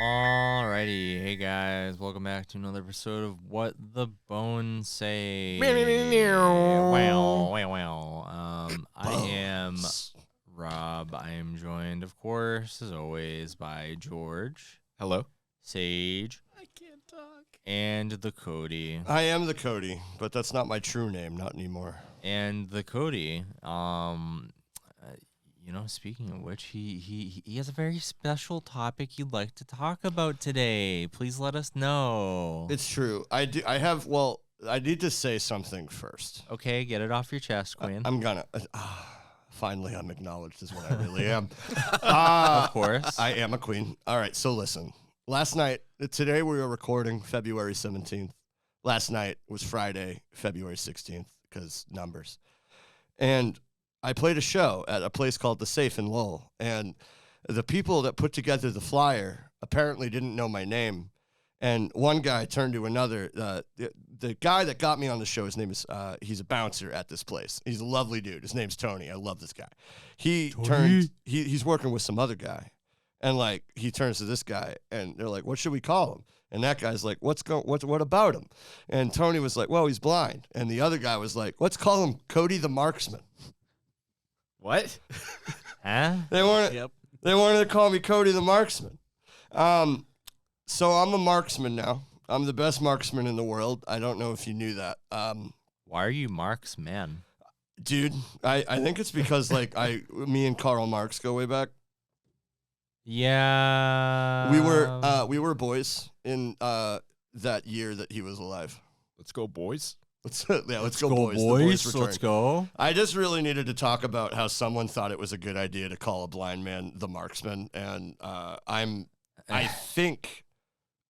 Alrighty, hey guys, welcome back to another episode of What the Bones Say. I am Rob. I am joined, of course, as always, by George. Hello. Sage. I can't talk. And the Cody. I am the Cody, but that's not my true name, not anymore. And the Cody, speaking of which, he has a very special topic he'd like to talk about today. Please let us know. It's true. I need to say something first. Okay, get it off your chest, Queen. I'm gonna. Finally, I'm acknowledged as what I really am. Of course. I am a queen. All right, so listen. Today we were recording February 17th. Last night was Friday, February 16th, because numbers. And I played a show at a place called The Safe in Lowell, and the people that put together the flyer apparently didn't know my name. And one guy turned to another. The guy that got me on the show, his name is, he's a bouncer at this place. He's a lovely dude. His name's Tony. I love this guy. He's working with some other guy. And, like, he turns to this guy, and they're like, what should we call him? And that guy's like, what about him? And Tony was like, well, he's blind. And the other guy was like, let's call him Cody the Marksman. What? Huh? They wanted to call me Cody the Marksman. So I'm a marksman now. I'm the best marksman in the world. I don't know if you knew that. Why are you marksman? Dude, I think it's because, like, me and Karl Marx go way back. Yeah. We were boys in that year that he was alive. Let's go, boys. Let's go, boys. The boys return. Let's go. I just really needed to talk about how someone thought it was a good idea to call a blind man the marksman, and I think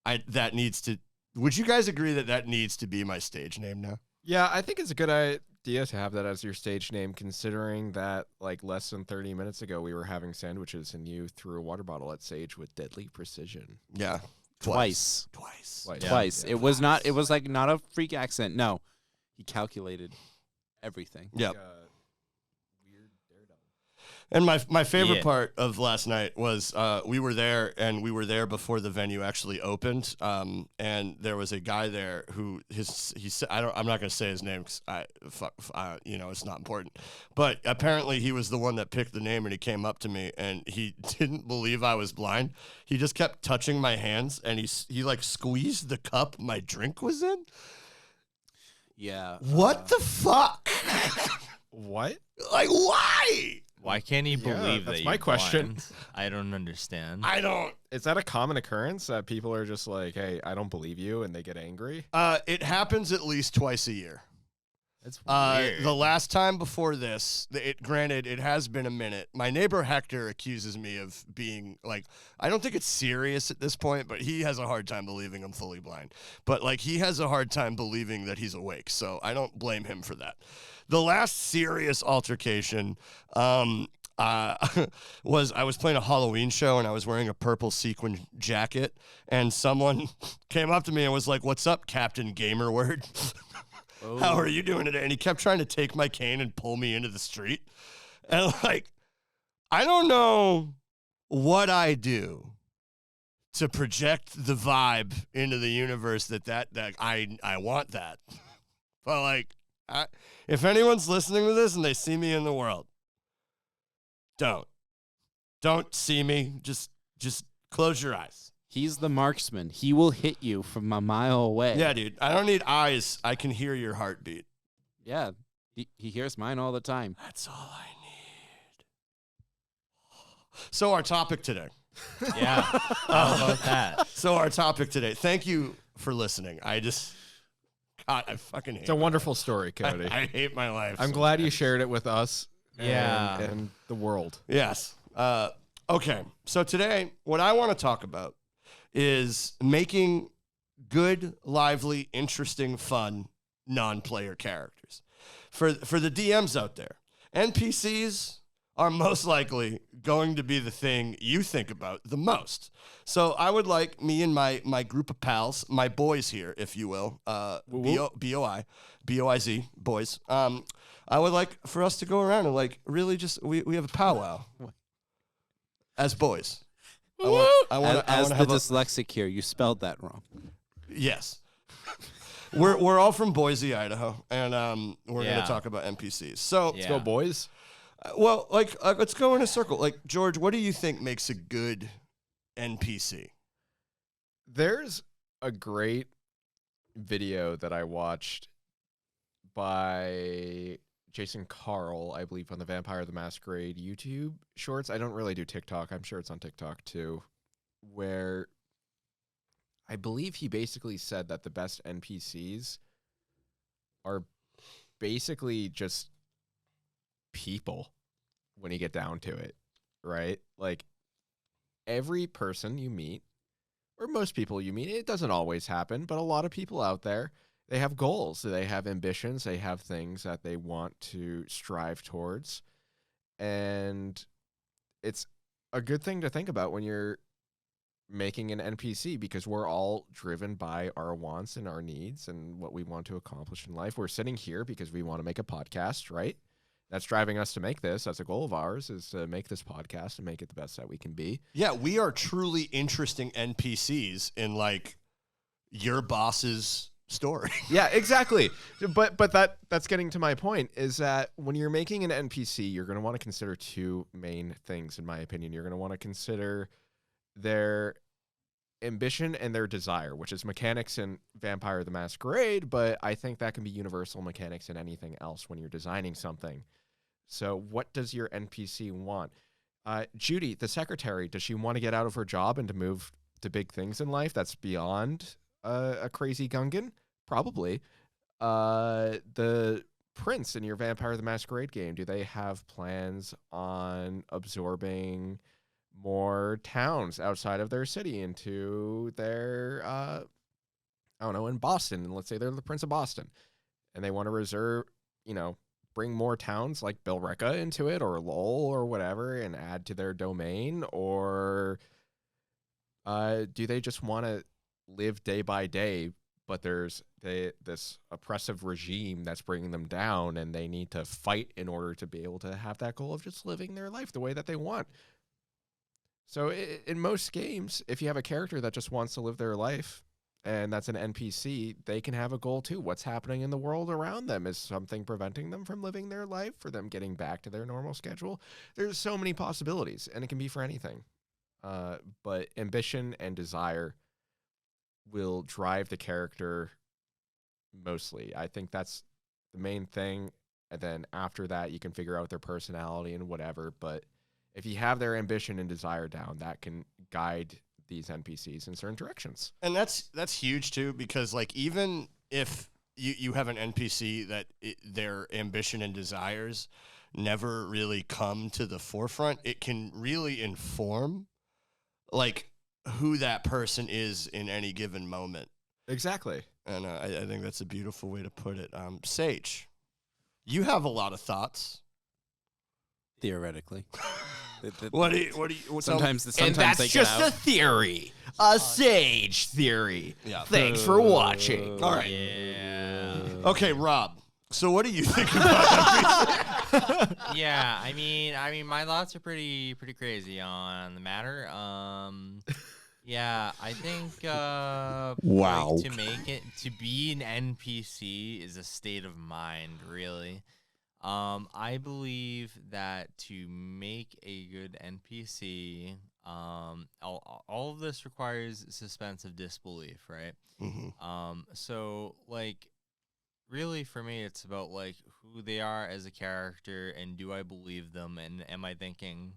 that needs to. Would you guys agree that needs to be my stage name now? Yeah, I think it's a good idea to have that as your stage name, considering that, like, less than 30 minutes ago, we were having sandwiches and you threw a water bottle at Sage with deadly precision. Yeah. Twice. Yeah. It was not a freak accident. No. He calculated everything. Yep. Weird daredevil. And my favorite part of last night was we were there before the venue actually opened. And there was a guy there who he said, I'm not going to say his name because it's not important. But apparently he was the one that picked the name, and he came up to me and he didn't believe I was blind. He just kept touching my hands, and he like squeezed the cup my drink was in. Yeah. What the fuck? What? Like, why? Why can't he believe that's that my you're question. blind? I don't understand. Is that a common occurrence that people are just like, hey, I don't believe you, and they get angry? It happens at least twice a year. That's weird. The last time before this, granted, it has been a minute. My neighbor Hector accuses me of being, like, I don't think it's serious at this point, but he has a hard time believing I'm fully blind. But, like, he has a hard time believing that he's awake, so I don't blame him for that. The last serious altercation was I was playing a Halloween show, and I was wearing a purple sequin jacket, and someone came up to me and was like, "What's up, Captain Gamerword?" Oh. How are you doing today? And he kept trying to take my cane and pull me into the street. And, like, I don't know what I do to project the vibe into the universe that I want that. But, like, if anyone's listening to this and they see me in the world, don't see me. Just close your eyes. He's the marksman. He will hit you from a mile away. Yeah, dude. I don't need eyes. I can hear your heartbeat. Yeah. He hears mine all the time. That's all I need. So our topic today. Yeah. How about that? So our topic today. Thank you for listening. I fucking hate It's a wonderful story, Cody. I hate my life. I'm glad you shared it with us and the world. Yes. Okay. So today, what I want to talk about is making good, lively, interesting, fun, non-player characters. For the DMs out there, NPCs are most likely going to be the thing you think about the most. So I would like me and my group of pals, my boys here, if you will, B-O-I-Z, boys. I would like for us to go around and, like, really just, we have a powwow as boys. I want As to the have a, dyslexic here, you spelled that wrong. yes. We're all from Boise, Idaho, and we're Yeah. gonna talk about NPCs. So, Yeah. Let's go, boys. well, like let's go in a circle. Like George, what do you think makes a good NPC? There's a great video that I watched by Jason Carl, I believe, on the Vampire the Masquerade YouTube shorts. I don't really do TikTok. I'm sure it's on TikTok too, where I believe he basically said that the best NPCs are basically just people when you get down to it, right? Like every person you meet, or most people you meet, it doesn't always happen, but a lot of people out there, they have goals, they have ambitions, they have things that they want to strive towards. And it's a good thing to think about when you're making an NPC, because we're all driven by our wants and our needs and what we want to accomplish in life. We're sitting here because we want to make a podcast, right? That's driving us to make this. That's a goal of ours, is to make this podcast and make it the best that we can be. Yeah, we are truly interesting NPCs in like your boss's story. Yeah, exactly. But that's getting to my point, is that when you're making an NPC, you're going to want to consider two main things, in my opinion. You're going to want to consider their ambition and their desire, which is mechanics in Vampire the Masquerade, but I think that can be universal mechanics in anything else when you're designing something. So what does your NPC want? Judy, the secretary, does she want to get out of her job and to move to big things in life that's beyond a crazy Gungan? Probably. The prince in your Vampire the Masquerade game, do they have plans on absorbing more towns outside of their city into their, I don't know, in Boston? And let's say they're the Prince of Boston, and they want to reserve, bring more towns like Billerica into it, or Lowell or whatever, and add to their domain? Or do they just want to live day by day, but there's this oppressive regime that's bringing them down, and they need to fight in order to be able to have that goal of just living their life the way that they want? So in most games, if you have a character that just wants to live their life, and that's an NPC, they can have a goal too. What's happening in the world around them? Is something preventing them from living their life, for them getting back to their normal schedule? There's so many possibilities, and it can be for anything. But ambition and desire will drive the character mostly. I think that's the main thing. And then after that, you can figure out their personality and whatever. But if you have their ambition and desire down, that can guide these NPCs in certain directions. And that's huge too, because like even if you have an NPC that their ambition and desires never really come to the forefront, it can really inform like who that person is in any given moment. Exactly. And I think that's a beautiful way to put it. Sage, you have a lot of thoughts. Theoretically. What do you Sometimes And they that's get just out. a theory. A sage theory. Yeah. Thanks for watching. All right. Yeah. Okay, Rob. So what do you think about Yeah, I mean, my thoughts are pretty crazy on the matter. Yeah, I think Wow. like, to make it to be an NPC is a state of mind, really. I believe that to make a good NPC, all of this requires suspense of disbelief, right? Mm-hmm. So like, really for me, it's about like who they are as a character, and do I believe them, and am I thinking,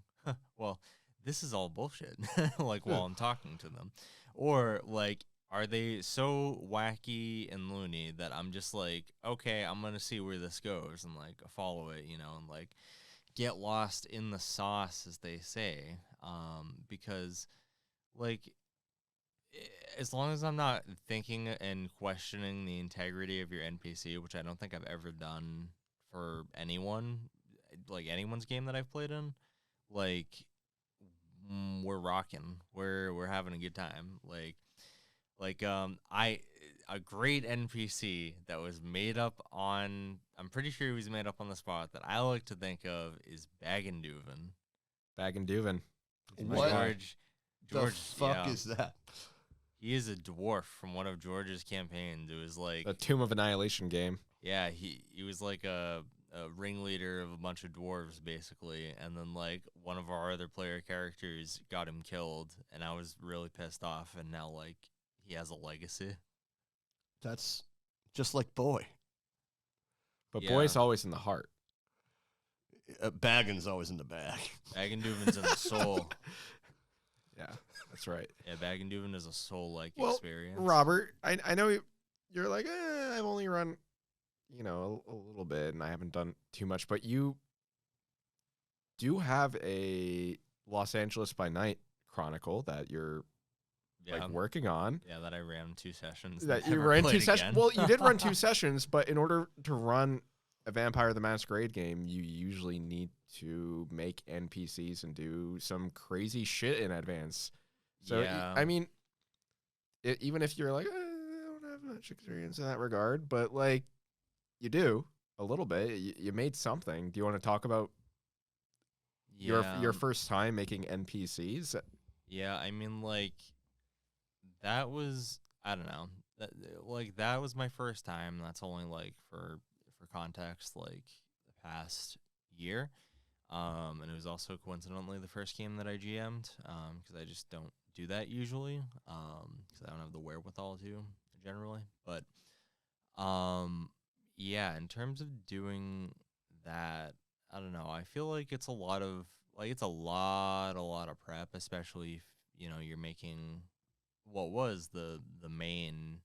well, this is all bullshit, like while I'm talking to them, or like, are they so wacky and loony that I'm just like, okay, I'm gonna see where this goes and like follow it, and like get lost in the sauce, as they say, because like, as long as I'm not thinking and questioning the integrity of your NPC, which I don't think I've ever done for anyone, like anyone's game that I've played in, like, we're rocking, we're having a good time, a great NPC that was made up on, I'm pretty sure he was made up on the spot, that I like to think of is Bagenduven. Bagenduven. What? George, George, the fuck yeah. is that? He is a dwarf from one of George's campaigns. It was like, The Tomb of Annihilation game. yeah, he was like a ringleader of a bunch of dwarves, basically. And then, like, one of our other player characters got him killed, and I was really pissed off. And now, like, he has a legacy. That's just like boy. But Yeah. boy's always in the heart. Baggin's always in the bag. Bagenduvin's in the soul. Yeah, that's right. Yeah, Bagenduven is a soul-like Well, experience. Robert, I know you're like, I've only run, a little bit, and I haven't done too much, but you do have a Los Angeles by Night chronicle that you're Yeah, working on. yeah, that I ran 2 sessions. That and you never ran 2 played sessions. again. Well, you did run 2 sessions, but in order to run a Vampire the Masquerade game, you usually need to make NPCs and do some crazy shit in advance. So, Yeah. I mean, even if you're like, I don't have much experience in that regard, but like, you do a little bit. You made something. Do you want to talk about your first time making NPCs? Yeah, I mean, like, that was, I don't know, that was my first time. That's only, like, for context, like, the past year. And it was also coincidentally the first game that I GM'd, because I just don't do that usually, because I don't have the wherewithal to, generally. But, yeah, in terms of doing that, I don't know, I feel like it's a lot of prep, especially if, you're making what was the main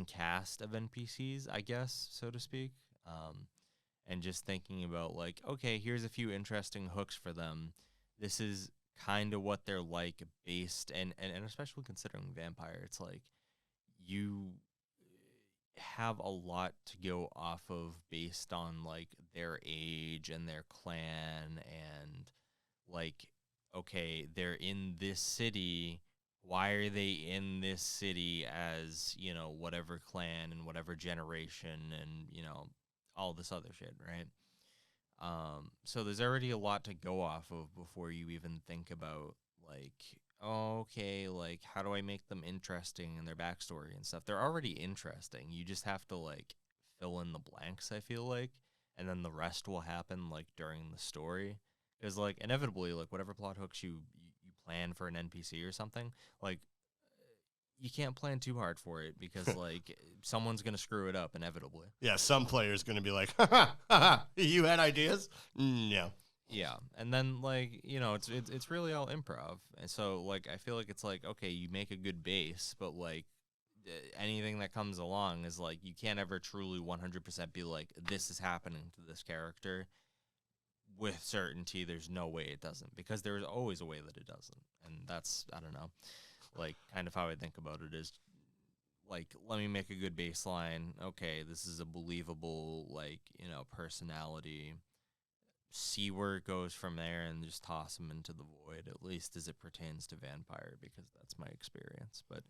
cast of NPCs, I guess, so to speak. And just thinking about, like, okay, here's a few interesting hooks for them. This is kind of what they're like based, and especially considering Vampire, it's like you have a lot to go off of based on, like, their age and their clan, and, like, okay, they're in this city. Why are they in this city as, whatever clan and whatever generation and, all this other shit, right? So there's already a lot to go off of before you even think about, like, oh, okay, like, how do I make them interesting in their backstory and stuff? They're already interesting. You just have to, like, fill in the blanks, I feel like, and then the rest will happen, like, during the story. Because, like, inevitably, like, whatever plot hooks you plan for an NPC or something, like, you can't plan too hard for it because, like, someone's going to screw it up inevitably. Yeah, some player's going to be like, ha ha, you had ideas? No. Yeah, and then, like, it's really all improv. And so, like, I feel like it's like, okay, you make a good base, but, like, anything that comes along is, like, you can't ever truly 100% be like, this is happening to this character with certainty. There's no way it doesn't, because there's always a way that it doesn't. And that's, I don't know, like, kind of how I think about it is, like, let me make a good baseline. Okay, this is a believable, like, personality. See where it goes from there and just toss them into the void, at least as it pertains to Vampire, because that's my experience. But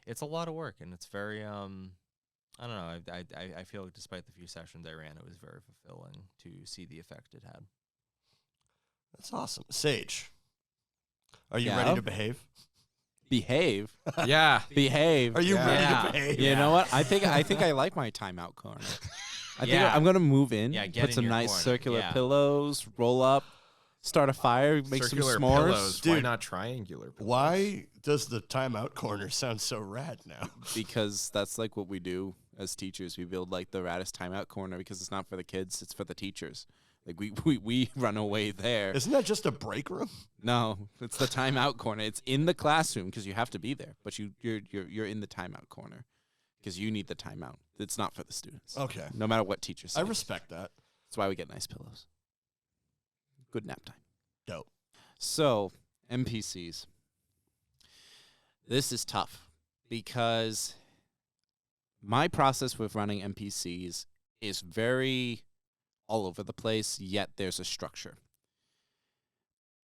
it's a lot of work, and it's very, I don't know, I feel like despite the few sessions I ran, it was very fulfilling to see the effect it had. That's awesome. Sage, are you Yeah. ready to behave? Behave. Yeah. Behave. Are you Yeah. ready Yeah. to behave? You know what? I think I like my timeout corner. I think Yeah. I'm gonna move in, Yeah, get put in some your nice corner. circular Yeah. pillows, roll up, start a fire, make Circular some s'mores. pillows. Why Dude. not triangular pillows? Why does the timeout corner sound so rad now? Because that's like what we do as teachers. We build like the raddest timeout corner because it's not for the kids, it's for the teachers. Like we run away there. Isn't that just a break room? No, it's the timeout corner. It's in the classroom because you have to be there, but you're in the timeout corner because you need the timeout. It's not for the students. Okay. No matter what teacher says. I respect that. That's why we get nice pillows. Good nap time. Dope. So, NPCs. This is tough because my process with running NPCs is very all over the place, yet there's a structure.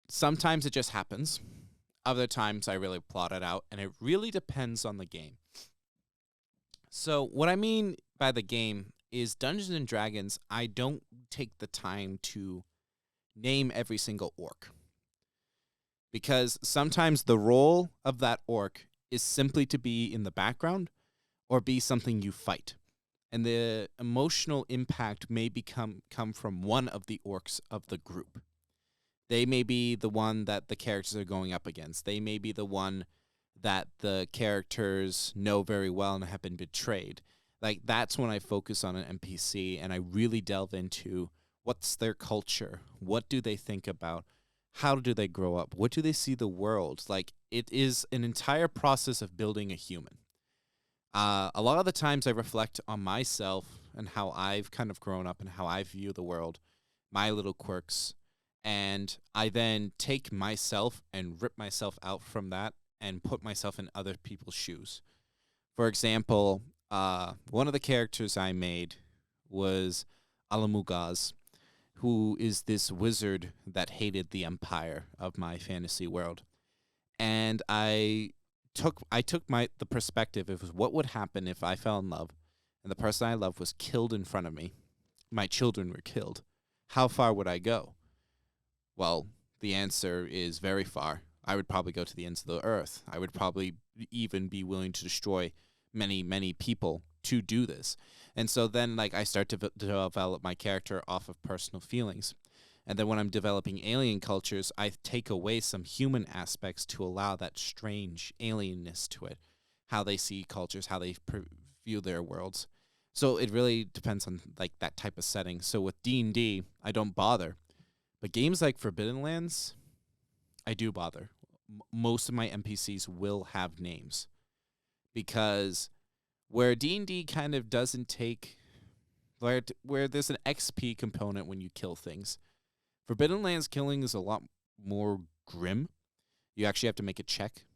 Sometimes it just happens. Other times I really plot it out, and it really depends on the game. So what I mean by the game is Dungeons & Dragons, I don't take the time to name every single orc. because sometimes the role of that orc is simply to be in the background or be something you fight. And the emotional impact may come from one of the orcs of the group. They may be the one that the characters are going up against. They may be the one that the characters know very well and have been betrayed. Like, that's when I focus on an NPC and I really delve into what's their culture, what do they think about, how do they grow up, what do they see the world. Like, it is an entire process of building a human. A lot of the times I reflect on myself and how I've kind of grown up and how I view the world, my little quirks, and I then take myself and rip myself out from that and put myself in other people's shoes. For example, one of the characters I made was Alamugaz, who is this wizard that hated the empire of my fantasy world. And I took the perspective of what would happen if I fell in love and the person I loved was killed in front of me. My children were killed. How far would I go? Well, the answer is very far. I would probably go to the ends of the earth. I would probably even be willing to destroy many, many people to do this. And so then, like, I start to develop my character off of personal feelings. And then when I'm developing alien cultures, I take away some human aspects to allow that strange alienness to it, how they see cultures, how they view their worlds. So it really depends on, like, that type of setting. So with D&D, I don't bother. But games like Forbidden Lands, I do bother. Most of my NPCs will have names. Because where D&D kind of doesn't take, where there's an XP component when you kill things, Forbidden Lands killing is a lot more grim. You actually have to make a check.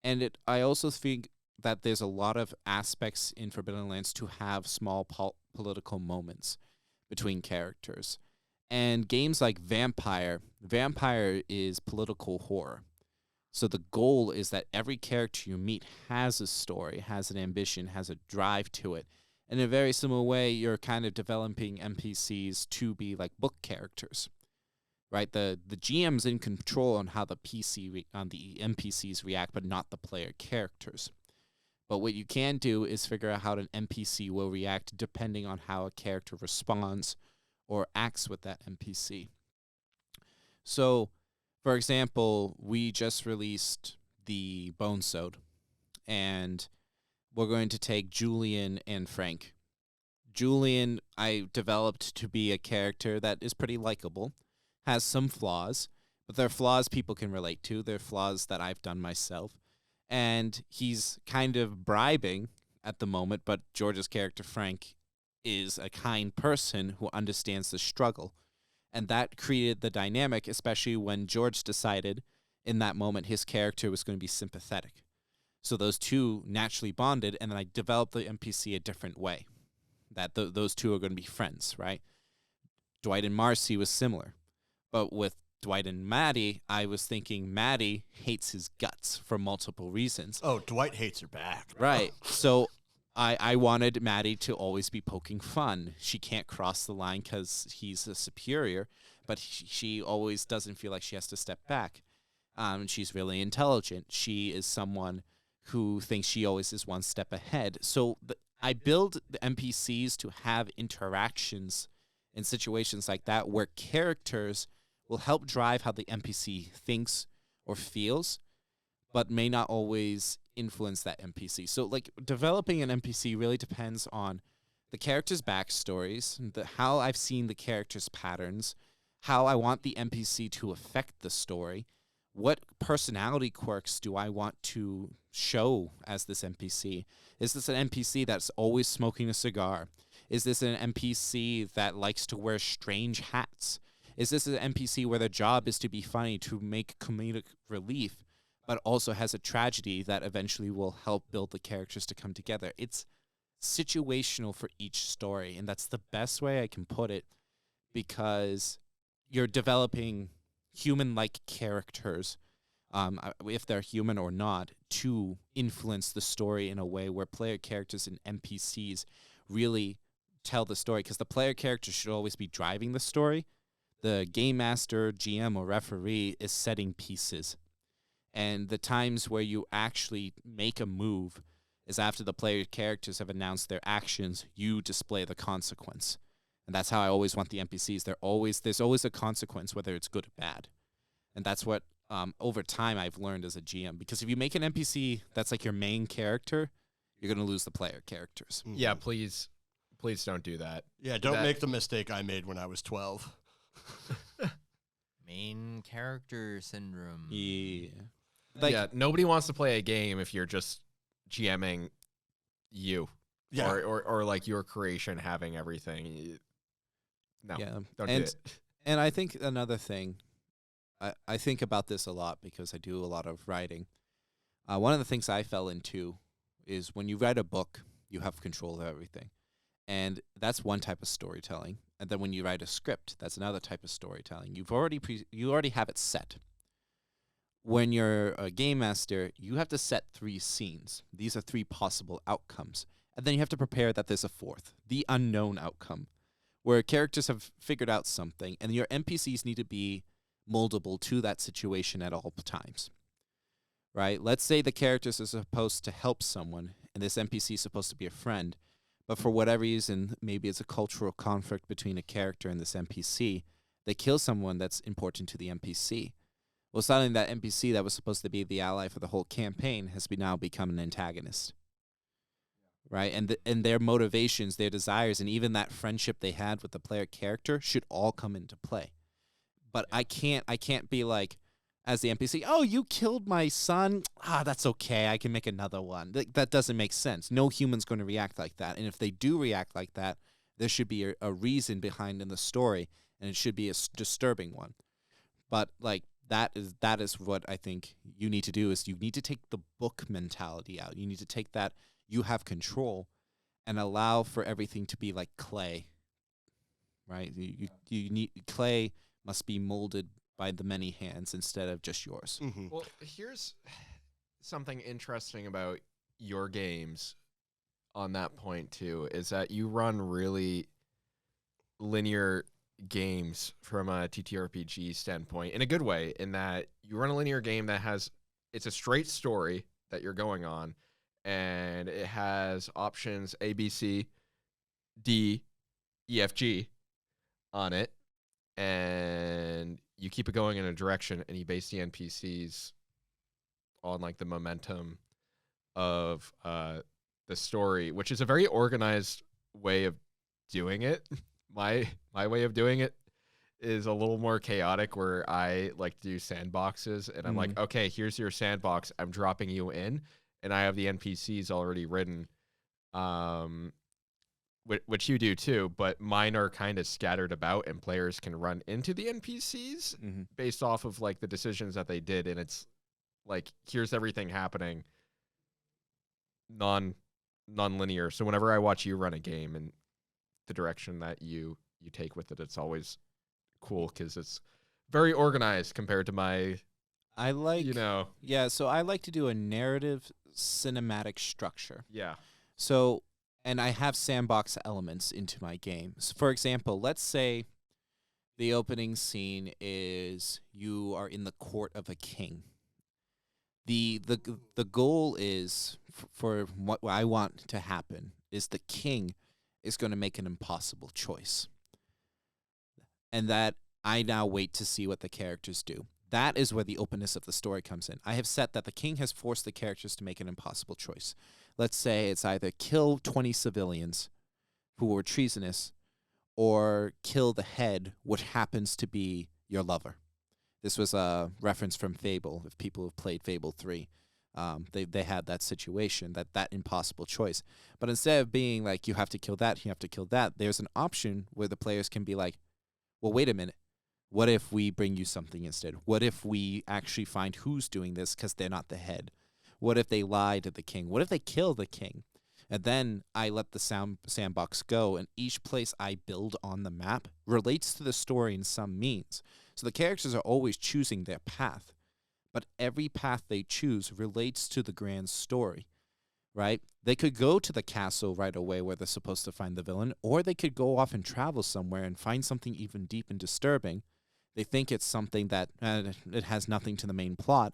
And I also think that there's a lot of aspects in Forbidden Lands to have small political moments between characters. And games like Vampire is political horror. So the goal is that every character you meet has a story, has an ambition, has a drive to it. In a very similar way, you're kind of developing NPCs to be like book characters, right? The GM's in control on how the NPCs react, but not the player characters. But what you can do is figure out how an NPC will react depending on how a character responds or acts with that NPC. So, for example, we just released the Bone Sode, and we're going to take Julian and Frank. Julian, I developed to be a character that is pretty likable, has some flaws, but they're flaws people can relate to. They're flaws that I've done myself. And he's kind of bribing at the moment, but George's character, Frank, is a kind person who understands the struggle. And that created the dynamic, especially when George decided in that moment his character was going to be sympathetic. So those two naturally bonded, and then I developed the NPC a different way, that those two are going to be friends, right? Dwight and Marcy was similar. But with Dwight and Maddie, I was thinking Maddie hates his guts for multiple reasons. Oh, Dwight hates her back. Right. So I wanted Maddie to always be poking fun. She can't cross the line because he's a superior, but she always doesn't feel like she has to step back. She's really intelligent. She is someone who thinks she always is one step ahead. So I build the NPCs to have interactions in situations like that where characters will help drive how the NPC thinks or feels, but may not always influence that NPC. So, like, developing an NPC really depends on the character's backstories, how I've seen the character's patterns, how I want the NPC to affect the story, what personality quirks do I want to show as this NPC? Is this an NPC that's always smoking a cigar? Is this an NPC that likes to wear strange hats? Is this an NPC where their job is to be funny, to make comedic relief, but also has a tragedy that eventually will help build the characters to come together? It's situational for each story, and that's the best way I can put it, because you're developing human-like characters, if they're human or not, to influence the story in a way where player characters and NPCs really tell the story, because the player character should always be driving the story. The game master, GM, or referee is setting pieces. And the times where you actually make a move is after the player characters have announced their actions, you display the consequence. And that's how I always want the NPCs. There's always a consequence, whether it's good or bad. And that's what, over time, I've learned as a GM. Because if you make an NPC that's like your main character, you're going to lose the player characters. Yeah, please don't do that. Yeah, don't make the mistake I made when I was 12. Main character syndrome. Yeah. Yeah, nobody wants to play a game if you're just GMing you. Yeah. Or like your creation having everything. No, Yeah. don't do it. And I think another thing, I think about this a lot because I do a lot of writing. One of the things I fell into is when you write a book, you have control of everything. And that's one type of storytelling. And then when you write a script, that's another type of storytelling. You already have it set. When you're a game master, you have to set 3 scenes. These are 3 possible outcomes. And then you have to prepare that there's a 4th, the unknown outcome, where characters have figured out something, and your NPCs need to be moldable to that situation at all times. Right? Let's say the characters are supposed to help someone, and this NPC is supposed to be a friend, but for whatever reason, maybe it's a cultural conflict between a character and this NPC, they kill someone that's important to the NPC. Well, suddenly that NPC that was supposed to be the ally for the whole campaign has now become an antagonist. Right? And their motivations, their desires, and even that friendship they had with the player character should all come into play. But I can't be like, as the NPC, oh, you killed my son? That's okay. I can make another one. That doesn't make sense. No human's going to react like that. And if they do react like that, there should be a reason behind in the story, and it should be a disturbing one. But like that is what I think you need to do, is you need to take the book mentality out. You need to take that you have control and allow for everything to be like clay. Right? You need clay must be molded by the many hands instead of just yours. Mm-hmm. Well, here's something interesting about your games on that point, too, is that you run really linear games from a TTRPG standpoint in a good way, in that you run a linear game that it's a straight story that you're going on, and it has options A, B, C, D, E, F, G on it, and you keep it going in a direction, and you base the NPCs on like the momentum of the story, which is a very organized way of doing it. My way of doing it is a little more chaotic, where I like to do sandboxes, and I'm like, okay, here's your sandbox. I'm dropping you in, and I have the NPCs already written, which you do too, but mine are kind of scattered about, and players can run into the NPCs based off of like the decisions that they did, and it's like, here's everything happening non-linear. So whenever I watch you run a game and the direction that you take with it, it's always cool because it's very organized compared to my, so I like to do a narrative cinematic structure. Yeah. So, and I have sandbox elements into my game. So for example, let's say the opening scene is you are in the court of a king. The goal is for what I want to happen is the king is going to make an impossible choice. And that I now wait to see what the characters do. That is where the openness of the story comes in. I have set that the king has forced the characters to make an impossible choice. Let's say it's either kill 20 civilians who were treasonous or kill the head, which happens to be your lover. This was a reference from Fable. If people have played Fable 3, they had that situation, that impossible choice. But instead of being like, you have to kill that, you have to kill that, there's an option where the players can be like, well, wait a minute. What if we bring you something instead? What if we actually find who's doing this because they're not the head? What if they lie to the king? What if they kill the king? And then I let the sandbox go, and each place I build on the map relates to the story in some means. So the characters are always choosing their path, but every path they choose relates to the grand story, right? They could go to the castle right away where they're supposed to find the villain, or they could go off and travel somewhere and find something even deep and disturbing. They think it's something that it has nothing to the main plot,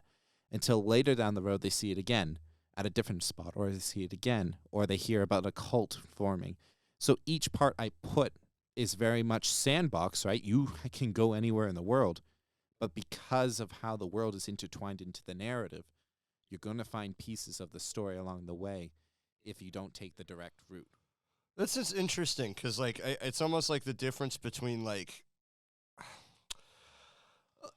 until later down the road they see it again at a different spot, or they see it again, or they hear about a cult forming. So each part I put is very much sandbox, right? You can go anywhere in the world, but because of how the world is intertwined into the narrative, you're going to find pieces of the story along the way if you don't take the direct route. This is interesting because, like, it's almost like the difference between like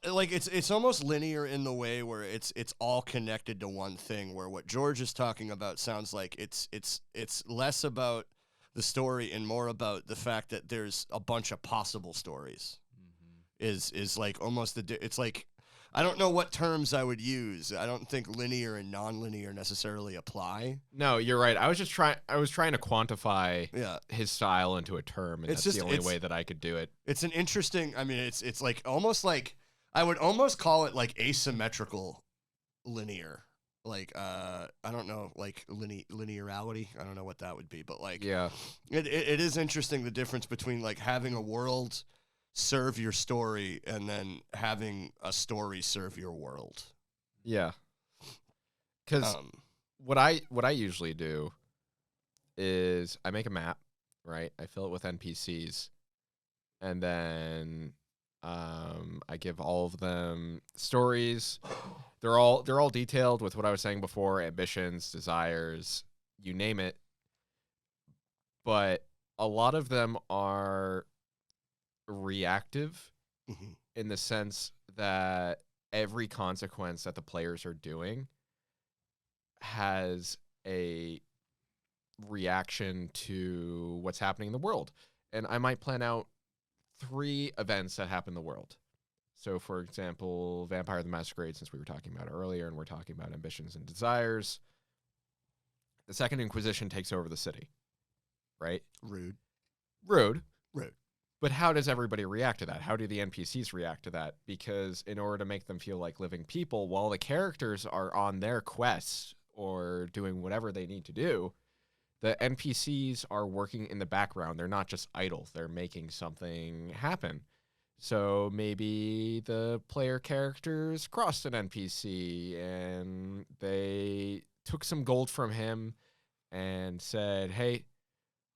it's almost linear in the way where it's all connected to one thing. Where what George is talking about sounds like it's less about the story and more about the fact that there's a bunch of possible stories. Is like almost it's like, I don't know what terms I would use. I don't think linear and non-linear necessarily apply. No, you're right. I was trying to quantify his style into a term, and It's that's just- the only it's- way that I could do it. It's an interesting. I mean, it's like almost like I would almost call it like asymmetrical linear. Like I don't know, like linearity. I don't know what that would be, but like Yeah. it is interesting the difference between like having a world serve your story and then having a story serve your world. Yeah. Because what I usually do is I make a map, right? I fill it with NPCs, and then I give all of them stories. They're all detailed with what I was saying before: ambitions, desires, you name it. But a lot of them are reactive Mhm. in the sense that every consequence that the players are doing has a reaction to what's happening in the world. And I might plan out 3 events that happen in the world. So, for example, Vampire the Masquerade, since we were talking about it earlier, and we're talking about ambitions and desires, the Second Inquisition takes over the city, right? Rude. Rude. Rude. But how does everybody react to that? How do the NPCs react to that? Because in order to make them feel like living people, while the characters are on their quests or doing whatever they need to do, the NPCs are working in the background. They're not just idle. They're making something happen. So maybe the player characters crossed an NPC and they took some gold from him and said, hey,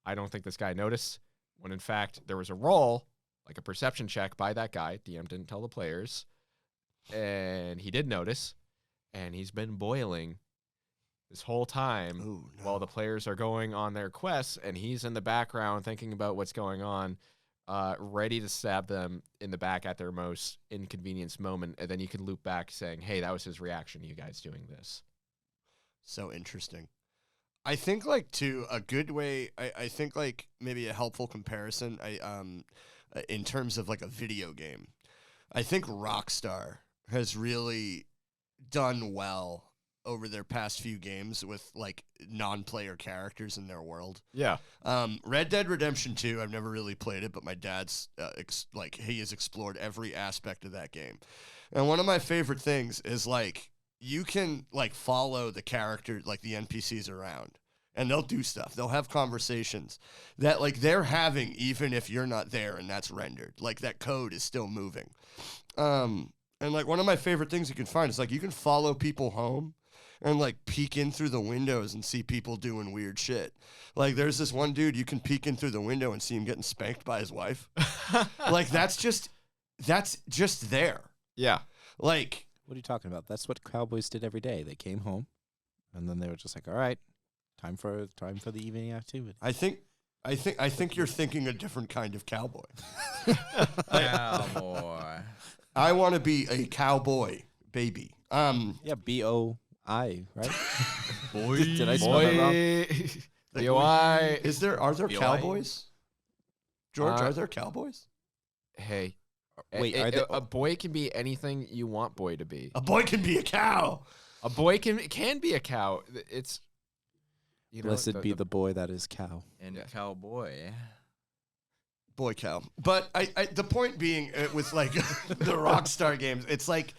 I don't think this guy noticed. When in fact there was a roll, like a perception check by that guy. DM didn't tell the players, and he did notice, and he's been boiling this whole time while the players are going on their quests, and he's in the background thinking about what's going on, ready to stab them in the back at their most inconvenienced moment, and then you can loop back saying, hey, that was his reaction, you guys doing this. So interesting. I think like too a good way. I think like maybe a helpful comparison. In terms of like a video game, I think Rockstar has really done well over their past few games with like non-player characters in their world. Yeah. Red Dead Redemption 2, I've never really played it, but my dad's he has explored every aspect of that game. And one of my favorite things is like you can like follow the character, like the NPCs around, and they'll do stuff. They'll have conversations that like they're having even if you're not there and that's rendered. Like that code is still moving. And like one of my favorite things you can find is like you can follow people home and like peek in through the windows and see people doing weird shit. Like there's this one dude you can peek in through the window and see him getting spanked by his wife. Like that's just there. Yeah. Like What are you talking about? That's what cowboys did every day. They came home, and then they were just like, all right, time for the evening activity. I think you're thinking a different kind of cowboy. Cowboy. I want to be a cowboy, baby. Yeah, BOI, right? Boy. Did I spell that wrong? BOI. Are there BOI? cowboys? George, Uh, are there cowboys? Hey. Wait, are they- a boy can be anything you want boy to be. A boy can be a cow. A boy can be a cow. It's Blessed be the boy that is cow. And Yeah. cowboy. Boy cow. But I the point being with like the Rockstar games, it's like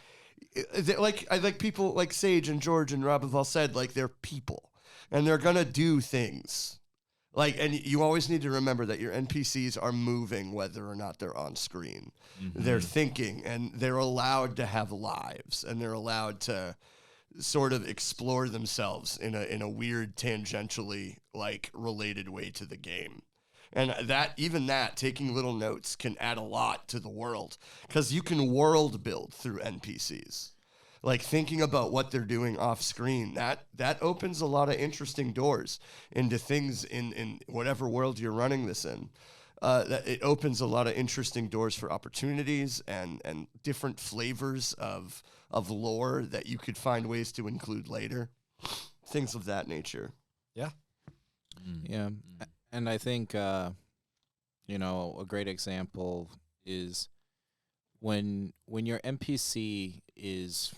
I like people like Sage and George and Rob have all said like they're people and they're gonna do things. Like, and you always need to remember that your NPCs are moving whether or not they're on screen. Mm-hmm. They're thinking and they're allowed to have lives and they're allowed to sort of explore themselves in a weird tangentially like related way to the game. And that taking little notes can add a lot to the world, because you can world build through NPCs. Like thinking about what they're doing off screen, that opens a lot of interesting doors into things in whatever world you're running this in. That it opens a lot of interesting doors for opportunities and different flavors of lore that you could find ways to include later. Things of that nature. Yeah. Yeah. And I think, you know, a great example is when your NPC is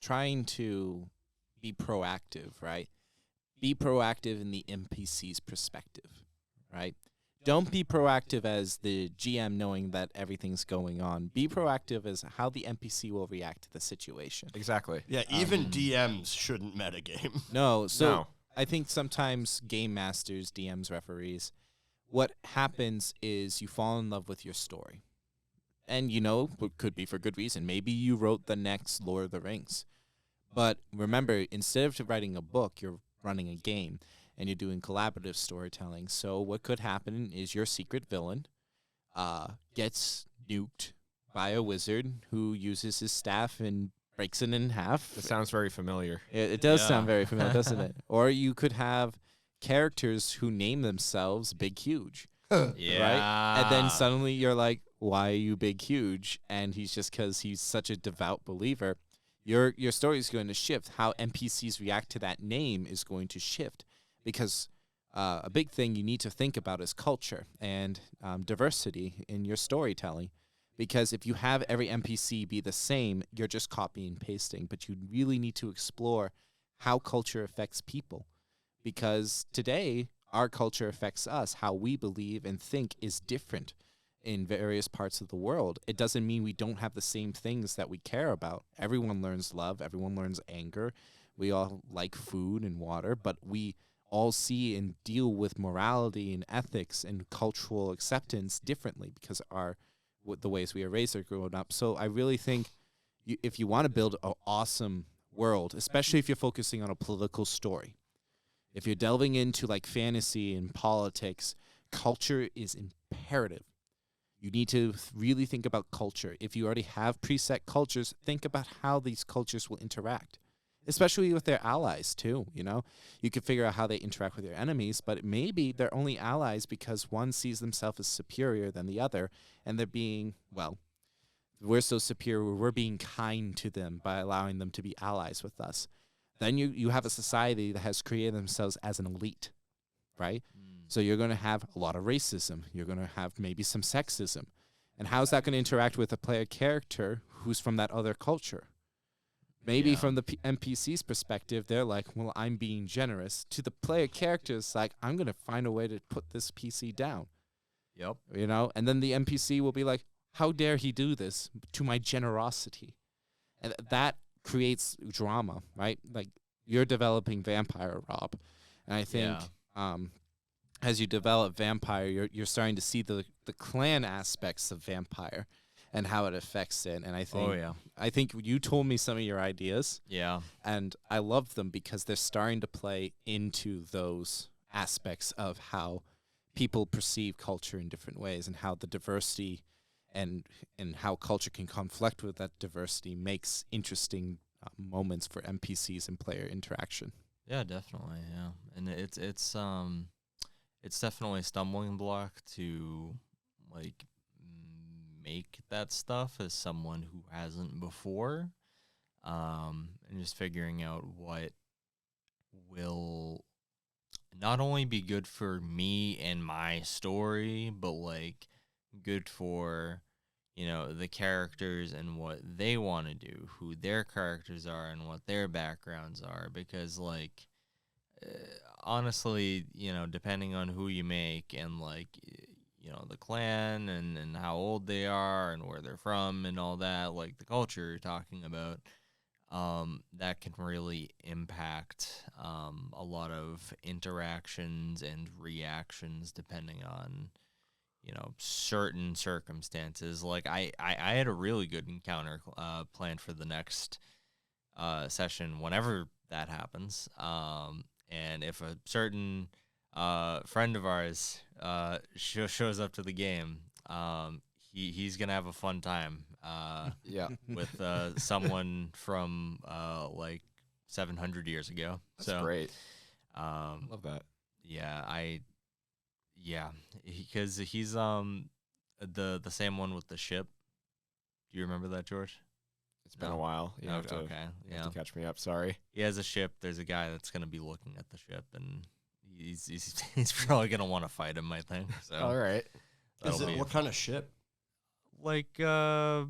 trying to be proactive, right? Be proactive in the NPC's perspective, right? Don't be proactive as the GM knowing that everything's going on. Be proactive as how the NPC will react to the situation. Exactly. Yeah, even DMs shouldn't metagame. No, so No. I think sometimes game masters, DMs, referees, what happens is you fall in love with your story. And, you know, it could be for good reason. Maybe you wrote the next Lord of the Rings. But remember, instead of writing a book, you're running a game, and you're doing collaborative storytelling. So what could happen is your secret villain gets nuked by a wizard who uses his staff and breaks it in half. It sounds very familiar. It does Yeah. sound very familiar, doesn't it? Or you could have characters who name themselves Big Huge. Yeah. And then suddenly you're like, why are you Big Huge? And he's just because he's such a devout believer. Your story is going to shift. How NPCs react to that name is going to shift, because a big thing you need to think about is culture and diversity in your storytelling. Because if you have every NPC be the same, you're just copying and pasting. But you really need to explore how culture affects people. Because today, our culture affects us. How we believe and think is different in various parts of the world. It doesn't mean we don't have the same things that we care about. Everyone learns love. Everyone learns anger. We all like food and water, but we all see and deal with morality and ethics and cultural acceptance differently because the ways we are raised are growing up. So I really think if you want to build an awesome world, especially if you're focusing on a political story, if you're delving into like fantasy and politics, culture is imperative. You need to really think about culture. If you already have preset cultures, think about how these cultures will interact, especially with their allies too. You know, you could figure out how they interact with their enemies, but maybe they're only allies because one sees themselves as superior than the other, and they're being, well, we're so superior, we're being kind to them by allowing them to be allies with us. Then you have a society that has created themselves as an elite, right? So you're going to have a lot of racism. You're going to have maybe some sexism. And how's that going to interact with a player character who's from that other culture? Maybe from the NPC's perspective, they're like, well, I'm being generous. To the player character, it's like, I'm going to find a way to put this PC down. Yep. You know? And then the NPC will be like, how dare he do this to my generosity? And that creates drama, right? Like, you're developing Vampire, Rob. And I think as you develop Vampire, you're starting to see the clan aspects of Vampire and how it affects it. And I think I think you told me some of your ideas. Yeah. And I love them because they're starting to play into those aspects of how people perceive culture in different ways, and how the diversity and how culture can conflict with that diversity makes interesting moments for NPCs and player interaction. Yeah, definitely. Yeah, and it's definitely a stumbling block to like make that stuff as someone who hasn't before, and just figuring out what will not only be good for me and my story, but like good for, you know, the characters and what they want to do, who their characters are and what their backgrounds are. Because like honestly, you know, depending on who you make and like, you know, the clan and how old they are and where they're from and all that, like the culture you're talking about, that can really impact a lot of interactions and reactions depending on, you know, certain circumstances. Like I had a really good encounter planned for the next session whenever that happens. And if a certain friend of ours shows up to the game, he's gonna have a fun time. Yeah. With someone from like 700 years ago. That's so great. Um, Love that. yeah, because he's the same one with the ship. Do you remember that, George? It's been No. a while. You have to, Okay, you have yeah. to catch me up. Sorry. He has a ship. There's a guy that's gonna be looking at the ship, and he's probably gonna want to fight him, I think. So All right. Is that'll it be what kind of ship? like I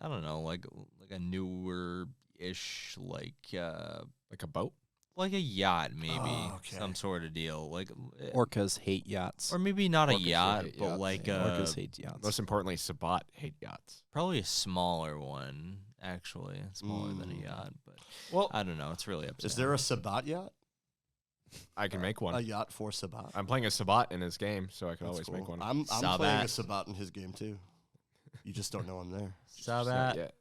don't know, like a newer ish Like a boat? like a yacht, maybe Oh, okay. some sort of deal, like Orcas hate yachts. or maybe not a Orcas yacht, hate but yachts. like Orcas hate yachts. Most importantly, Sabat hate yachts. probably a smaller one, actually, smaller than a yacht. But Well, I don't know. It's really up to Is him. there a Sabat yacht? I can make A one. yacht for Sabat? I'm playing a Sabat in his game, so I can That's always cool. make one. I'm playing a Sabat. Sabat in his game too. You just don't know I'm there. Just not Sabat? yet.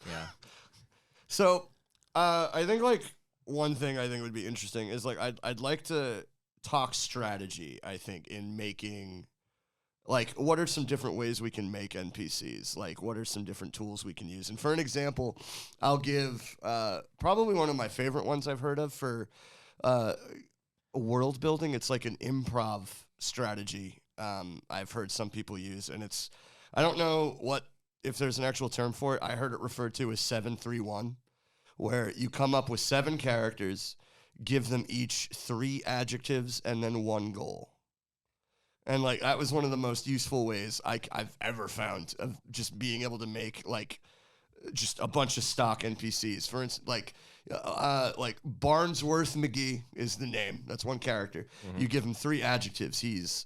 Yeah. So, I think like one thing I think would be interesting is like I'd like to talk strategy. I think in making like what are some different ways we can make NPCs? Like what are some different tools we can use? And for an example, I'll give probably one of my favorite ones I've heard of for world building. It's like an improv strategy. I've heard some people use, and it's I don't know what if there's an actual term for it. I heard it referred to as 7-3-1, where you come up with 7 characters, give them each 3 adjectives, and then 1 goal. And like that was one of the most useful ways I've ever found of just being able to make like just a bunch of stock NPCs. For instance, like Barnsworth McGee is the name. That's one character. You give him 3 adjectives. He's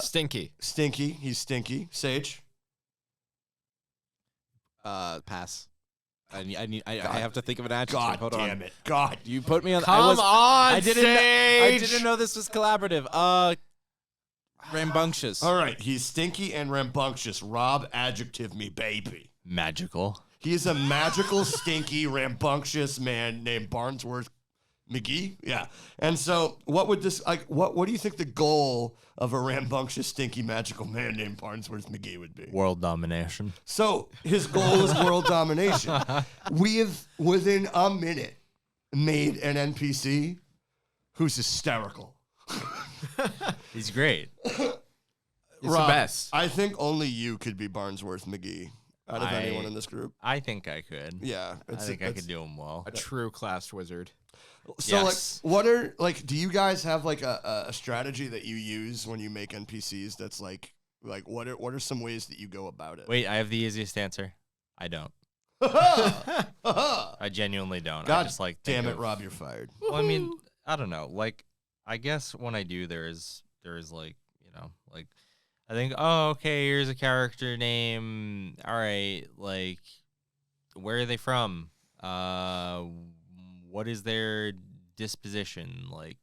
Stinky. stinky. He's stinky. Sage. Pass. I have to think of an adjective. God Hold damn on. it. God. You put me on. Come on, I didn't Sage! know this was collaborative. Rambunctious. All right. He's stinky and rambunctious. Rob, adjective me, baby. Magical. He is a magical, stinky, rambunctious man named Barnsworth McGee. Yeah. And so, what would this like? What do you think the goal of a rambunctious, stinky, magical man named Barnsworth McGee would be? World domination. So his goal is world domination. We have within a minute made an NPC who's hysterical. He's great. It's Rob, the best. I think only you could be Barnsworth McGee out of I- anyone in this group. I think I could. Yeah, I think I could do him well. A true class wizard. So Yes. like, what are like? Do you guys have like a strategy that you use when you make NPCs? That's like what are some ways that you go about it? Wait, I have the easiest answer. I don't. God I genuinely don't. I just like think damn it, of- Rob, you're fired. Well, I mean, I don't know. Like, I guess when I do, there is like, like, I think, oh, okay, here's a character name. All right, like, where are they from? What is their disposition? Like,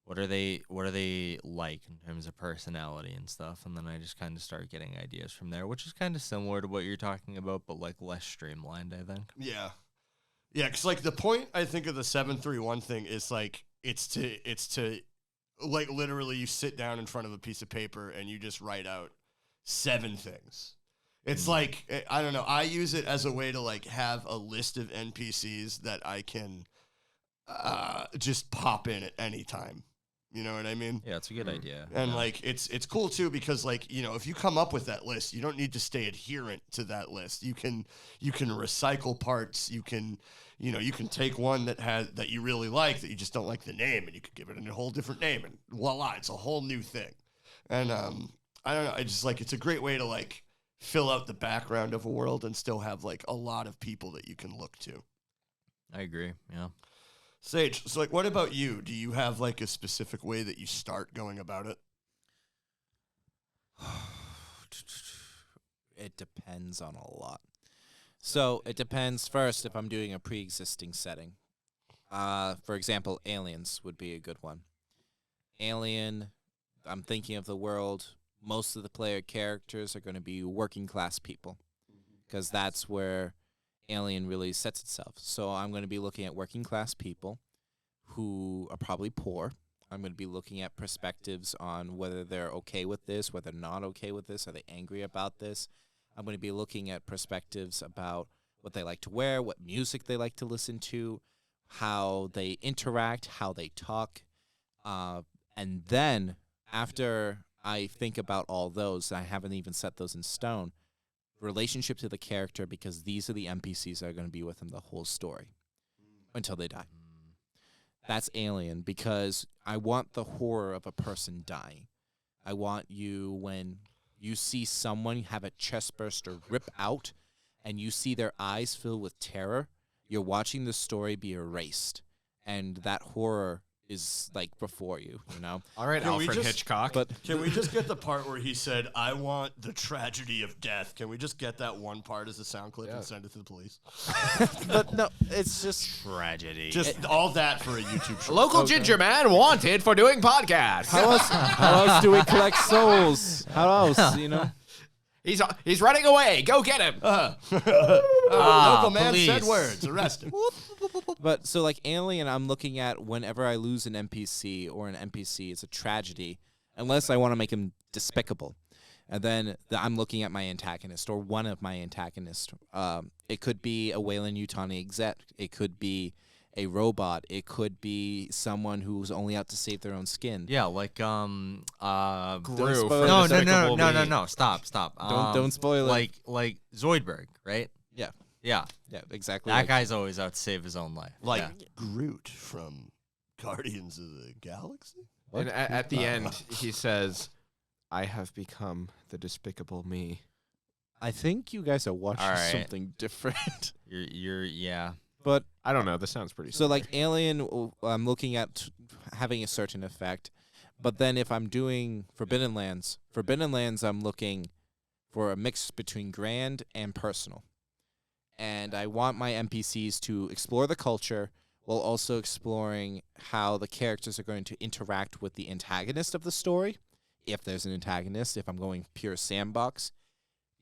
what are they like in terms of personality and stuff? And then I just kind of start getting ideas from there, which is kind of similar to what you're talking about, but like less streamlined, I think. Yeah, yeah. Because like the point I think of the 7-3-1 thing is like it's to like literally you sit down in front of a piece of paper and you just write out 7 things. It's like I don't know. I use it as a way to like have a list of NPCs that I can just pop in at any time. You know what I mean? Yeah, it's a good idea. And Yeah. like it's cool too because like if you come up with that list, you don't need to stay adherent to that list. You can recycle parts. You can take one that you really like that you just don't like the name, and you could give it a whole different name, and voila, it's a whole new thing. And I don't know. I just like it's a great way to like fill out the background of a world and still have like a lot of people that you can look to. I agree. Yeah. Sage, so like, what about you? Do you have like a specific way that you start going about it? It depends on a lot. So it depends first if I'm doing a pre-existing setting. For example, aliens would be a good one. Alien, I'm thinking of the world. Most of the player characters are going to be working class people because that's where Alien really sets itself. So I'm going to be looking at working class people who are probably poor. I'm going to be looking at perspectives on whether they're okay with this, whether they're not okay with this, are they angry about this. I'm going to be looking at perspectives about what they like to wear, what music they like to listen to, how they interact, how they talk. And then after I think about all those, I haven't even set those in stone, relationship to the character, because these are the NPCs that are going to be with them the whole story until they die. That's Alien, because I want the horror of a person dying. I want you, when you see someone have a chest burst or rip out and you see their eyes fill with terror, you're watching the story be erased. And that horror is like before you, you know? All right, Can we Alfred just- Hitchcock. But Can we just get the part where he said, "I want the tragedy of death"? Can we just get that one part as a sound clip and send it to the police? but no, it's just Tragedy. Just all that for a YouTube show. Local ginger man wanted for doing podcasts. how else do we collect souls? How else, you know? He's running away. Go get him. Local man said police. words. Arrest him. But so like Alien, I'm looking at whenever I lose an NPC or an NPC, it's a tragedy, unless I want to make him despicable. And then I'm looking at my antagonist or one of my antagonists. It could be a Weyland-Yutani exec. It could be a robot. It could be someone who's only out to save their own skin. Yeah, like Gru spoil from no, Despicable Me. no. Stop. Don't spoil it. Like Zoidberg, right? Yeah, Yeah, yeah, exactly. that like- guy's always out to save his own life. Like yeah. Groot from Guardians of the Galaxy. And at the end, he says, "I have become the Despicable Me." I think you guys are watching All right. something different. You're yeah. But I don't know. This sounds pretty. so like Alien, I'm looking at having a certain effect. But then if I'm doing Forbidden Lands, I'm looking for a mix between grand and personal. And I want my NPCs to explore the culture while also exploring how the characters are going to interact with the antagonist of the story. If there's an antagonist, if I'm going pure sandbox,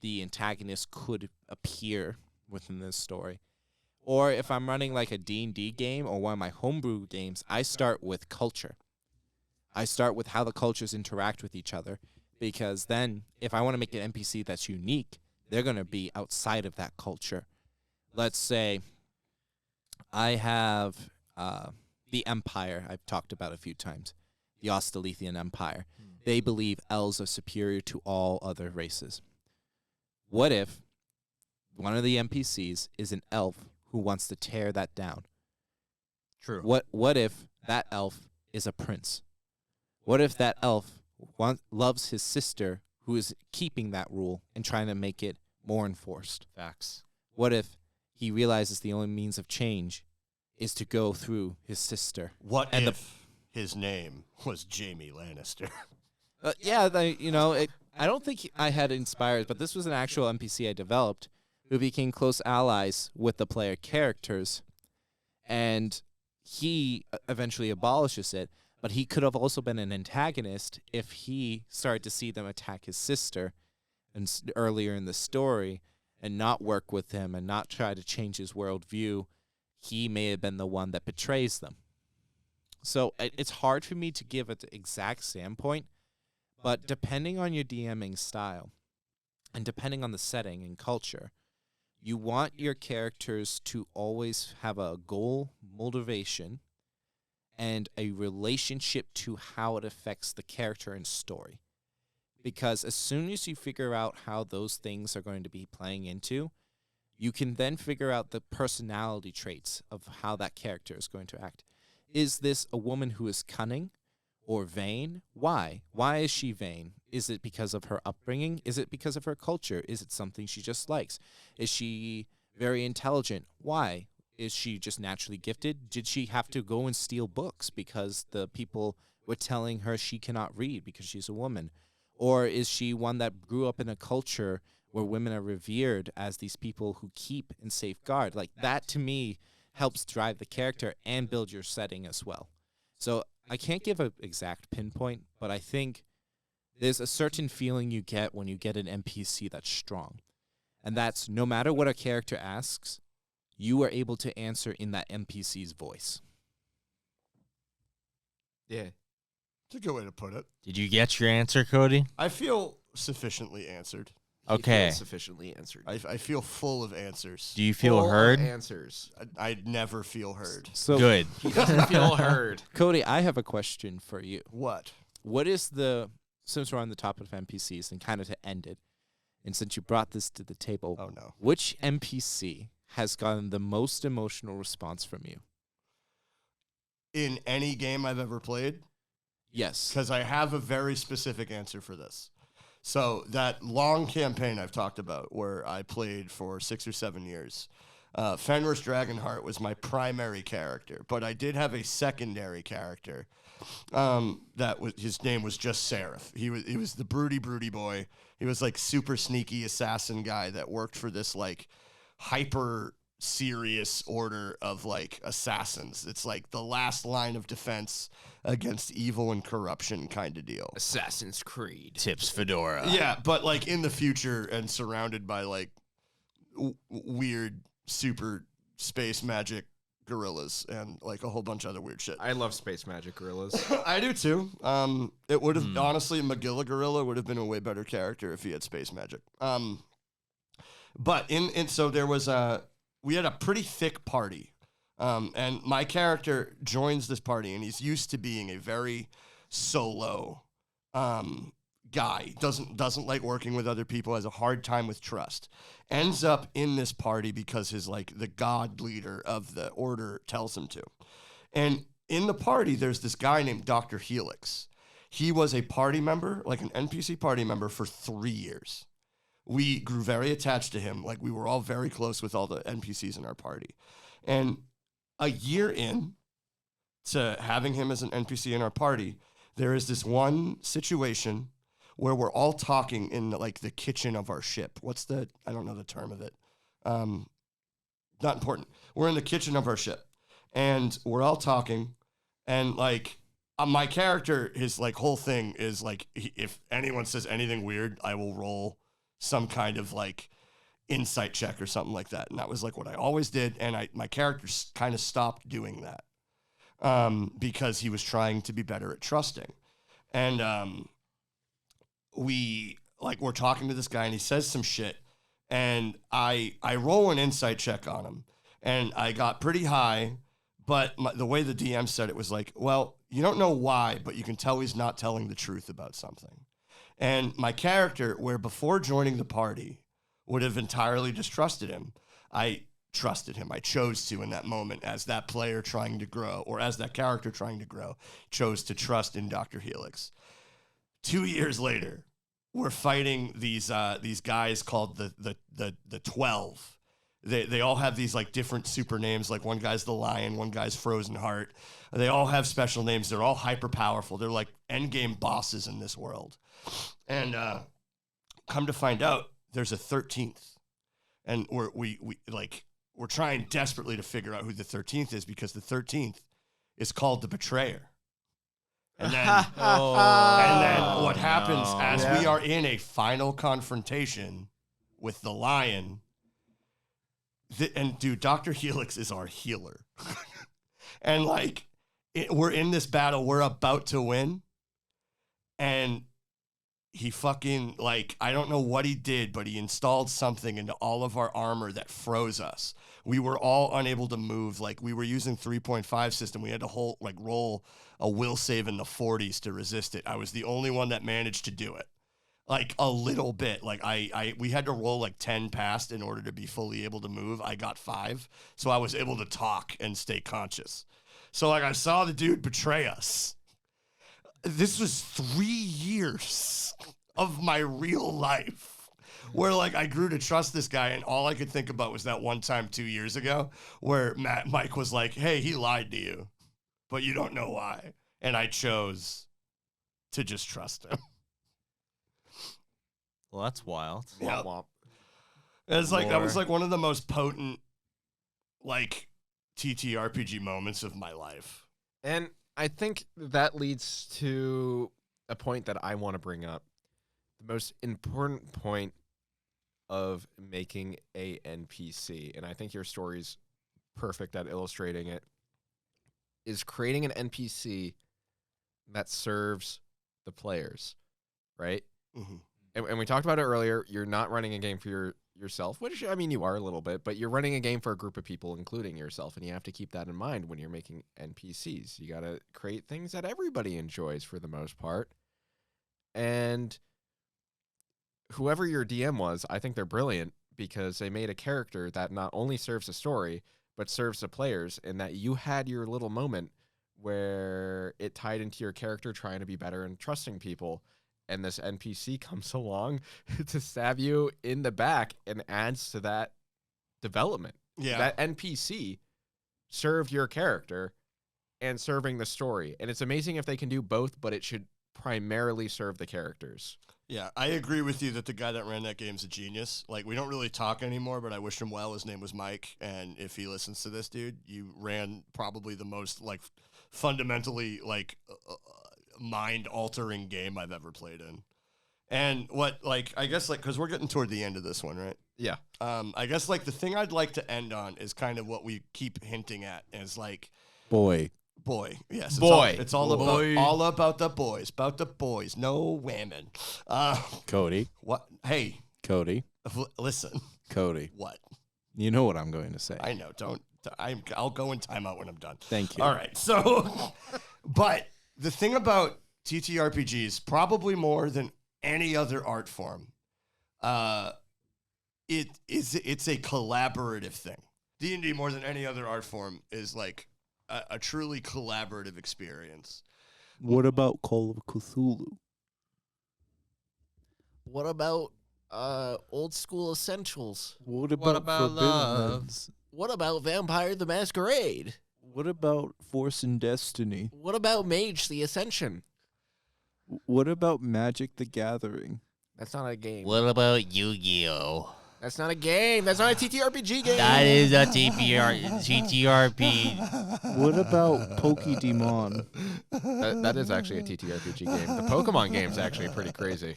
the antagonist could appear within this story. Or if I'm running like a D&D game or one of my homebrew games, I start with culture. I start with how the cultures interact with each other, because then if I want to make an NPC that's unique, they're going to be outside of that culture. Let's say I have the Empire I've talked about a few times, the Australithian Empire. They believe elves are superior to all other races. What if one of the NPCs is an elf who wants to tear that down? True. What if that elf is a prince? What if that elf loves his sister who is keeping that rule and trying to make it more enforced? Facts. What if he realizes the only means of change is to go through his sister? What And if his name was Jamie Lannister? I don't think I had inspired, but this was an actual NPC I developed who became close allies with the player characters, and he eventually abolishes it. But he could have also been an antagonist if he started to see them attack his sister and earlier in the story and not work with him and not try to change his worldview. He may have been the one that betrays them. So it's hard for me to give an exact standpoint, but depending on your DMing style and depending on the setting and culture, you want your characters to always have a goal, motivation, and a relationship to how it affects the character and story. Because as soon as you figure out how those things are going to be playing into, you can then figure out the personality traits of how that character is going to act. Is this a woman who is cunning or vain? Why? Why is she vain? Is it because of her upbringing? Is it because of her culture? Is it something she just likes? Is she very intelligent? Why? Is she just naturally gifted? Did she have to go and steal books because the people were telling her she cannot read because she's a woman? Or is she one that grew up in a culture where women are revered as these people who keep and safeguard? Like, that to me helps drive the character and build your setting as well. So I can't give an exact pinpoint, but I think there's a certain feeling you get when you get an NPC that's strong. And that's no matter what a character asks, you are able to answer in that NPC's voice. Yeah. It's a good way to put it. Did you get your answer, Cody? I feel sufficiently answered. He Okay. feels sufficiently answered. I feel full of answers. Do you feel Full of heard? answers. I never feel heard. So, Good. He doesn't feel heard. Cody, I have a question for you. What? What is since we're on the topic of NPCs and kind of to end it, and since you brought this to the table, Oh, no. which NPC has gotten the most emotional response from you? In any game I've ever played? Yes. Because I have a very specific answer for this. So that long campaign I've talked about where I played for 6 or 7 years, Fenris Dragonheart was my primary character, but I did have a secondary character. His name was just Seraph. He was the broody boy. He was like super sneaky assassin guy that worked for this like hyper serious order of like assassins. It's like the last line of defense against evil and corruption kind of deal. Assassin's Creed. Tips Fedora. Yeah, but like in the future and surrounded by like weird super space magic gorillas and like a whole bunch of other weird shit. I love space magic gorillas. I do too. It would have honestly Magilla Gorilla would have been a way better character if he had space magic. But so there was we had a pretty thick party. And my character joins this party, and he's used to being a very solo guy. Doesn't like working with other people. Has a hard time with trust. Ends up in this party because his like the god leader of the order tells him to. And in the party, there's this guy named Dr. Helix. He was a party member, like an NPC party member, for 3 years. We grew very attached to him. Like we were all very close with all the NPCs in our party. And a year in to having him as an NPC in our party, there is this one situation where we're all talking in like the kitchen of our ship. I don't know the term of it. Not important. We're in the kitchen of our ship and we're all talking and like my character, his like whole thing is like, if anyone says anything weird, I will roll some kind of like insight check or something like that. And that was like what I always did. And my character kind of stopped doing that because he was trying to be better at trusting. And we're talking to this guy and he says some shit and I roll an insight check on him and I got pretty high, but the way the DM said it was like, well, you don't know why, but you can tell he's not telling the truth about something. And my character, where before joining the party would have entirely distrusted him, I trusted him. I chose to in that moment as that player trying to grow, or as that character trying to grow, chose to trust in Dr. Helix. 2 years later, we're fighting these guys called the 12. They all have these like different super names. Like one guy's the Lion, one guy's Frozen Heart. They all have special names. They're all hyper powerful. They're like endgame bosses in this world. And come to find out, there's a 13th, and we're trying desperately to figure out who the 13th is because the 13th is called the Betrayer. And then, what happens as we are in a final confrontation with the Lion, and dude, Dr. Helix is our healer. And like, we're in this battle, we're about to win, and he fucking, like, I don't know what he did, but he installed something into all of our armor that froze us. We were all unable to move. Like, we were using 3.5 system. We had to roll a will save in the 40s to resist it. I was the only one that managed to do it. Like, a little bit. Like, we had to roll, like, 10 past in order to be fully able to move. I got 5. So I was able to talk and stay conscious. So, like, I saw the dude betray us. This was 3 years of my real life where like I grew to trust this guy, and all I could think about was that one time 2 years ago where Mike was like, hey, he lied to you, but you don't know why. And I chose to just trust him. Well, that's wild. Yeah. Womp womp. It's like, that was like one of the most potent like TTRPG moments of my life. And I think that leads to a point that I want to bring up. The most important point of making a NPC, and I think your stories perfect at illustrating it, is creating an NPC that serves the players, right? Mm-hmm. And we talked about it earlier. You're not running a game for yourself, which, I mean, you are a little bit, but you're running a game for a group of people, including yourself, and you have to keep that in mind when you're making NPCs. You got to create things that everybody enjoys for the most part. And whoever your DM was, I think they're brilliant because they made a character that not only serves the story, but serves the players, and that you had your little moment where it tied into your character trying to be better and trusting people. And this NPC comes along to stab you in the back and adds to that development. Yeah. That NPC served your character and serving the story. And it's amazing if they can do both, but it should primarily serve the characters. Yeah, I agree with you that the guy that ran that game's a genius. Like, we don't really talk anymore, but I wish him well. His name was Mike, and if he listens to this, dude, you ran probably the most, like, fundamentally, like, mind-altering game I've ever played in. And what, like, I guess, like, because we're getting toward the end of this one, right? Yeah. I guess, like, the thing I'd like to end on is kind of what we keep hinting at, is, like... Boy. Yes. Boy. It's all about the boys. No women. Cody. What? Hey. Cody. Listen. Cody. What? You know what I'm going to say. I know. I'll go in timeout when I'm done. Thank you. All right. So, but the thing about TTRPGs, probably more than any other art form, it's a collaborative thing. D&D more than any other art form is like a truly collaborative experience. What about Call of Cthulhu? What about old school essentials? What What about about Forbidden love? Lands? What about Vampire the Masquerade? What about Force and Destiny? What about Mage the Ascension? What about Magic the Gathering? That's not a game. What about Yu-Gi-Oh? That's not a game. That's not a TTRPG game. That is a TTRP. What about Pokemon? That is actually a TTRPG game. The Pokemon game is actually pretty crazy.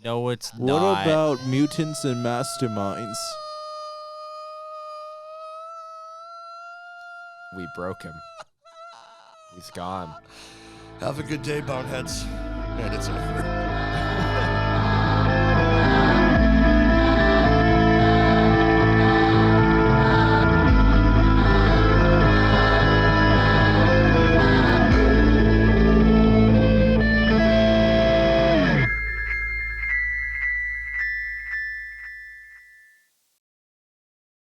No, it's What not. about Mutants and Masterminds? We broke him. He's gone. Have a good day, boneheads. And it's over.